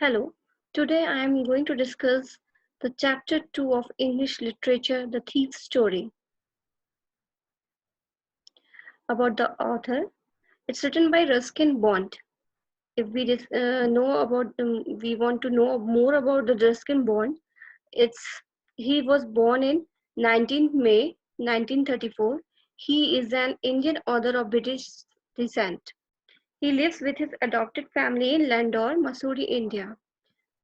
Hello, today I am going to discuss the chapter 2 of English literature, The Thief's Story, about the author. It's written by Ruskin Bond. If we we want to know more about the Ruskin Bond. It's he was born in 19th May 1934. He is an Indian author of British descent. He lives with his adopted family in Landore, Mussoorie, India.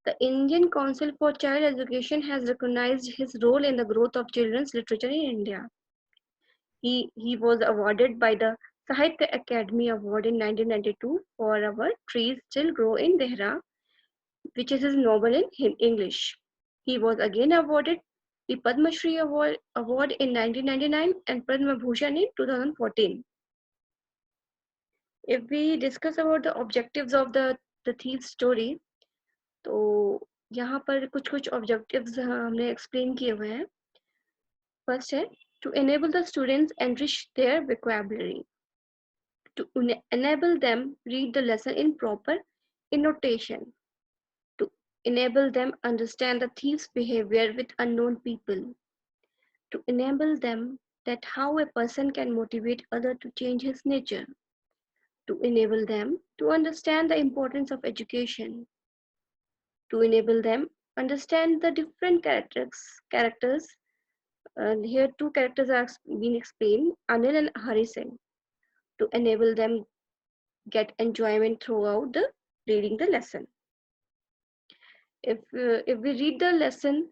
The Indian Council for Child Education has recognized his role in the growth of children's literature in India. He was awarded by the Sahitya Academy Award in 1992 for Our Trees Still Grow in Dehra, which is his novel in English. He was again awarded the Padma Shri Award in 1999 and Padma Bhushan in 2014. If we discuss about the objectives of the thief story, तो यहाँ पर कुछ कुछ objectives हमने explain किए हुए हैं. First है to enable the students enrich their vocabulary, to enable them read the lesson in proper intonation, to enable them understand the thief's behavior with unknown people, to enable them that how a person can motivate other to change his nature, to enable them to understand the importance of education, to enable them understand the different characters. Here two characters are being explained, Anil and Hari Singh, to enable them get enjoyment throughout the reading the lesson. If we read the lesson,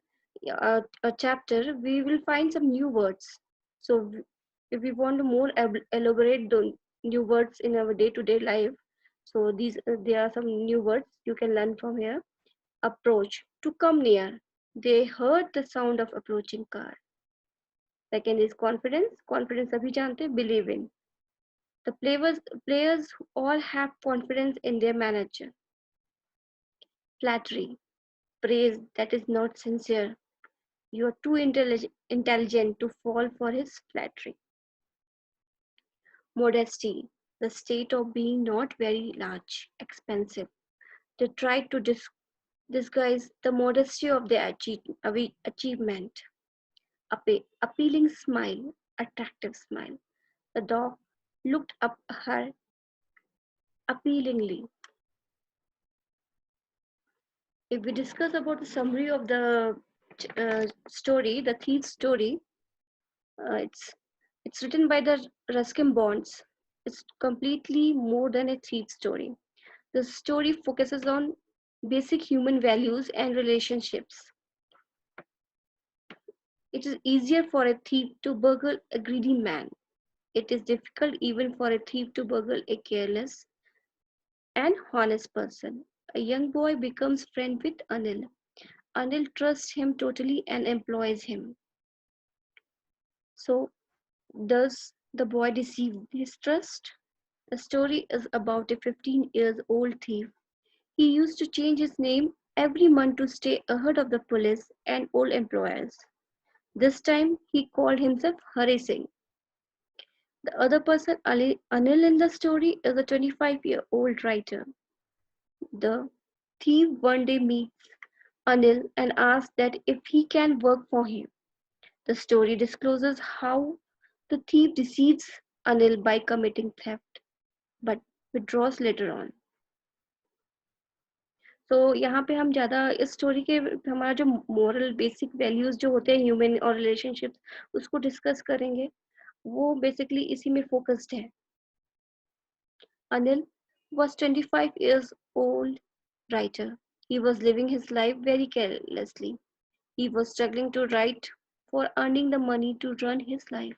a chapter, we will find some new words. So if we want to more elaborate the new words in our day-to-day life, so these there are some new words you can learn from here. Approach, to come near. They heard the sound of approaching car. Second is confidence. Confidence abhi jante, believe in. The players all have confidence in their manager. Flattery, praise that is not sincere. You are too intelligent to fall for his flattery. Modesty, the state of being not very large, expensive. They try to disguise the modesty of their achievement. Appealing smile, attractive smile. The dog looked up her appealingly. If we discuss about the summary of the story, the thief's story, uh, it's it's written by the Ruskin Bonds. It's completely more than a thief story. The story focuses on basic human values and relationships. It is easier for a thief to burgle a greedy man. It is difficult even for a thief to burgle a careless and honest person. A young boy becomes friend with Anil. Anil trusts him totally and employs him. So, does the boy deceive his trust? The story is about a 15 years old thief. He used to change his name every month to stay ahead of the police and old employers. This time he called himself Hari Singh. The other person, Anil in the story, is a 25-year-old writer. The thief one day meets Anil and asks that if he can work for him. The story discloses how the thief deceives Anil by committing theft, but withdraws later on. तो यहाँ पे हम ज़्यादा इस story के हमारा जो moral basic values जो होते हैं ह्यूमन और रिलेशनशिप्स उसको डिस्कस करेंगे. वो बेसिकली इसी में फोकस्ड है. Anil was 25 years old writer. He was living his life very carelessly. He was struggling to write for earning the money to run his life.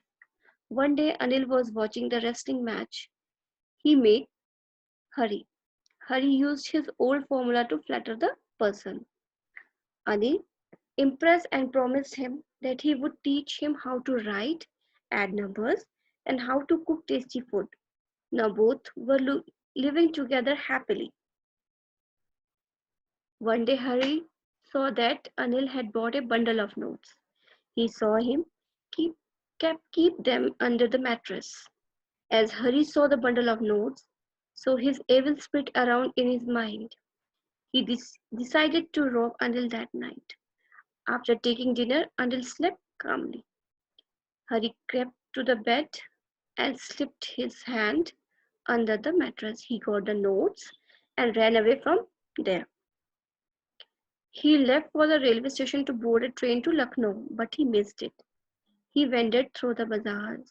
One day Anil was watching the wrestling match. He met Hari. Hari used his old formula to flatter the person. Anil impressed and promised him that he would teach him how to write, add numbers, and how to cook tasty food. Now both were living together happily. One day Hari saw that Anil had bought a bundle of notes. He saw him keep, keep them under the mattress. As Hari saw the bundle of notes, so his evil spirit around in his mind. He decided to rob Anil that night. After taking dinner, Anil slept calmly. Hari crept to the bed and slipped his hand under the mattress. He got the notes and ran away from there. He left for the railway station to board a train to Lucknow, but he missed it. He wandered through the bazaars.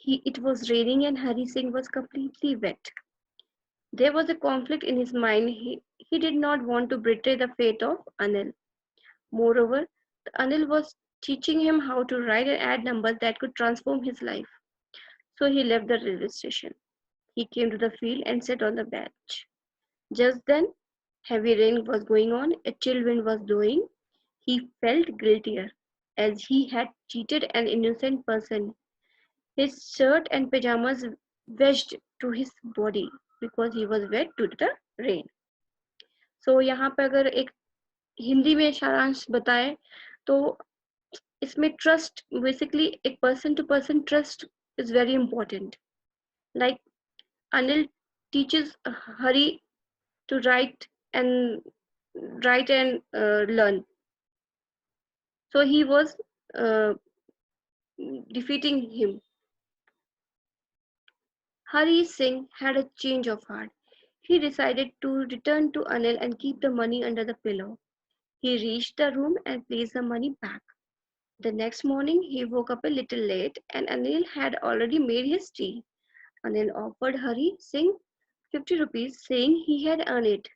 It was raining and Hari Singh was completely wet. There was a conflict in his mind. He did not want to betray the fate of Anil. Moreover, Anil was teaching him how to write and add numbers that could transform his life. So he left the railway station. He came to the field and sat on the bench. Just then, heavy rain was going on, a chill wind was blowing. He felt guiltier, as he had cheated an innocent person. His shirt and pajamas wedged to his body because he was wet due to the rain. So यहाँ पे अगर एक हिंदी में सारांश बताएं तो इसमें trust basically एक person to person trust is very important. Like Anil teaches Hari to write and learn. So he was uh, defeating him. Hari Singh had a change of heart. He decided to return to Anil and keep the money under the pillow. He reached the room and placed the money back. The next morning, he woke up a little late and Anil had already made his tea. Anil offered Hari Singh 50 rupees, saying he had earned it.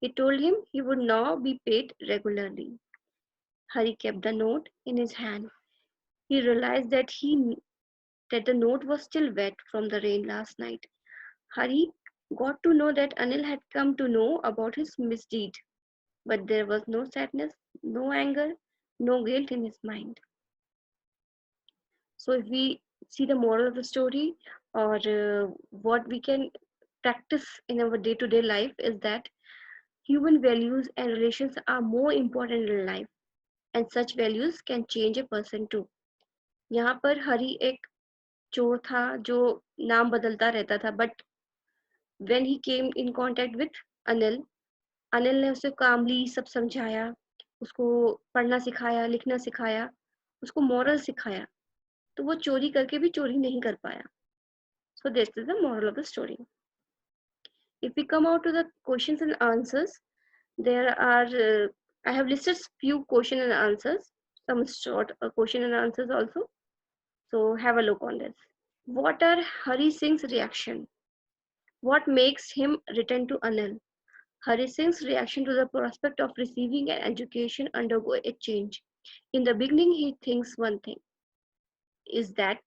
He told him he would now be paid regularly. Hari kept the note in his hand. He realized that the note was still wet from the rain last night. Hari got to know that Anil had come to know about his misdeed, but there was no sadness, no anger, no guilt in his mind. So, if we see the moral of the story, or what we can practice in our day to day life, is that human values and relations are more important in life, and such values can change a person too. यहाँ पर हरी एक चोर था जो नाम बदलता रहता था, but when he came in contact with Anil, Anil ने उसे कामली सब समझाया, उसको पढ़ना सिखाया, लिखना सिखाया, उसको मॉरल सिखाया, तो वो चोरी करके भी चोरी नहीं कर पाया. So this is the moral of the story. If we come out to the questions and answers, there are I have listed few question and answers, some short question and answers also. So have a look on this. What are Hari Singh's reaction? What makes him return to Anil? Hari Singh's reaction to the prospect of receiving an education undergo a change. In the beginning, he thinks one thing is that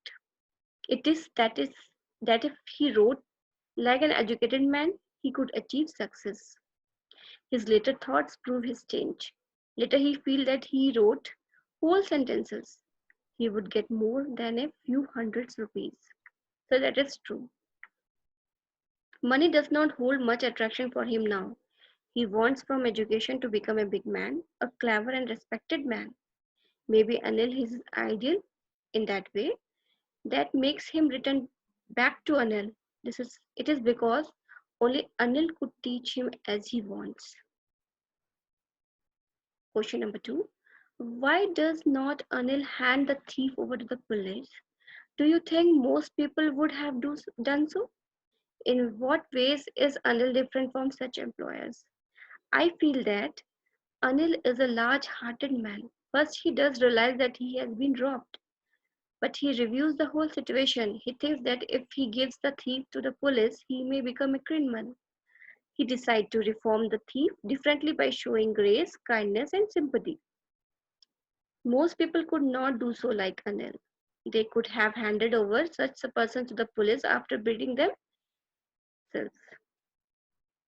is that if he wrote like an educated man, he could achieve success. His later thoughts prove his change. Later, he feels that he wrote whole sentences. He would get more than a few hundreds rupees. So that is true. Money does not hold much attraction for him now. He wants from education to become a big man, a clever and respected man. Maybe Anil is his ideal in that way. That makes him return back to Anil. It is because only Anil could teach him as he wants. Question number 2. Why does not Anil hand the thief over to the police? Do you think most people would have done so? In what ways is Anil different from such employers? I feel that Anil is a large hearted man. First, he does realize that he has been robbed, but he reviews the whole situation. He thinks that if he gives the thief to the police, he may become a criminal. He decides to reform the thief differently by showing grace, kindness, and sympathy. Most people could not do so like Anil. They could have handed over such a person to the police after beating themselves.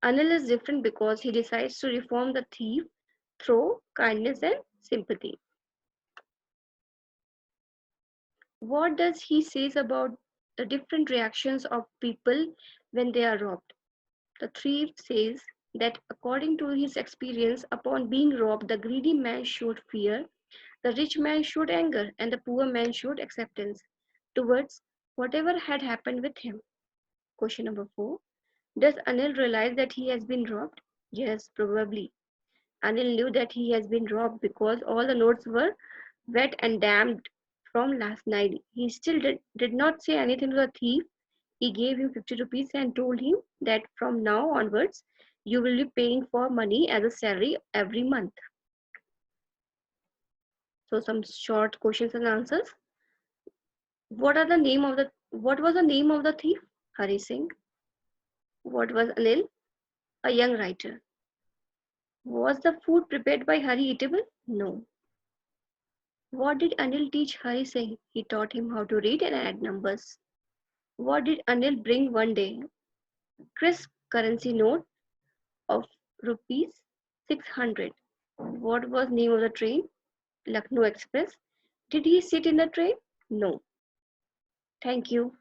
Anil is different because he decides to reform the thief through kindness and sympathy. What does he say about the different reactions of people when they are robbed? The thief says that according to his experience, upon being robbed, the greedy man showed fear, the rich man showed anger, and the poor man showed acceptance towards whatever had happened with him. Question number 4. Does Anil realize that he has been robbed? Yes, probably. Anil knew that he has been robbed because all the notes were wet and damp from last night. He still did not say anything to the thief. He gave him 50 rupees and told him that from now onwards you will be paying for money as a salary every month. So some short questions and answers. What was the name of the thief? Hari Singh. What was Anil? A young writer. Was the food prepared by Hari eatable? No. What did Anil teach Hari Singh? He taught him how to read and add numbers. What did Anil bring one day? Crisp currency note of rupees 600. What was name of the train? Lucknow Express. Did he sit in the train? No. Thank you.